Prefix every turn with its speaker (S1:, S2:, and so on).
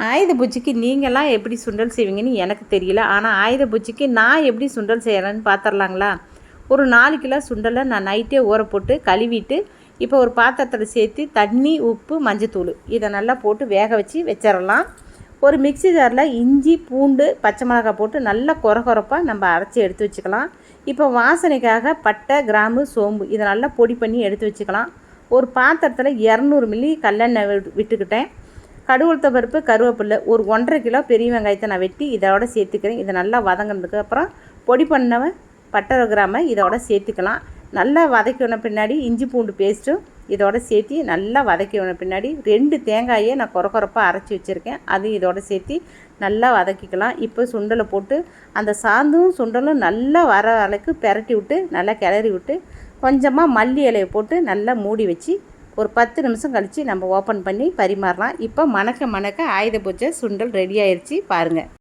S1: ஆயுத பூஜைக்கு நீங்கள்லாம் எப்படி சுண்டல் செய்வீங்கன்னு எனக்கு தெரியல. ஆனால் ஆயுத பூஜைக்கு நான் எப்படி சுண்டல் செய்கிறேன்னு பார்த்துடலாங்களா? ஒரு 4 கிலோ சுண்டலை நான் நைட்டே ஊற போட்டு கழுவிட்டு இப்போ ஒரு பாத்திரத்தில் சேர்த்து தண்ணி, உப்பு, மஞ்சத்தூள் இதை நல்லா போட்டு வேக வச்சு வச்சிடலாம். ஒரு மிக்ஸி ஜாரில் இஞ்சி, பூண்டு, பச்சை மிளகாய் போட்டு நல்லா கொரப்பாக நம்ம அரைச்சி எடுத்து வச்சுக்கலாம். இப்போ வாசனைக்காக பட்டை, கிராம்பு, சோம்பு இதை நல்லா பொடி பண்ணி எடுத்து வச்சுக்கலாம். ஒரு பாத்திரத்தில் 200 மில்லி கல்லெண்ணெய் விட்டுக்கிட்டேன். கடுகு, பருப்பு, கருவேப்பிலை, ஒரு 1.5 கிலோ பெரிய வெங்காயத்தை நான் வெட்டி இதோட சேர்த்துக்கிறேன். இதை நல்லா வதங்கினதுக்கு அப்புறம் பொடி பண்ணவன் பட்டை, கிராம்பை இதோட சேர்த்துக்கலாம். நல்லா வதக்கின பின்னாடி இஞ்சி பூண்டு பேஸ்ட்டும் இதோட சேர்த்து நல்லா வதக்கின பின்னாடி 2 தேங்காயை நான் கொரப்பாக அரைச்சி வச்சுருக்கேன், அதையும் இதோட சேர்த்து நல்லா வதக்கிக்கலாம். இப்போ சுண்டலை போட்டு அந்த சாந்தும் சுண்டலும் நல்லா வர அளவுக்கு பெரட்டி விட்டு நல்லா கிளறி விட்டு கொஞ்சமாக மல்லி இலையை போட்டு நல்லா மூடி வச்சு ஒரு 10 நிமிஷம் கழித்து நம்ம ஓப்பன் பண்ணி பரிமாறலாம். இப்போ மணக்க ஆயுத பூஜை சுண்டல் ரெடி ஆயிடுச்சு பாருங்கள்.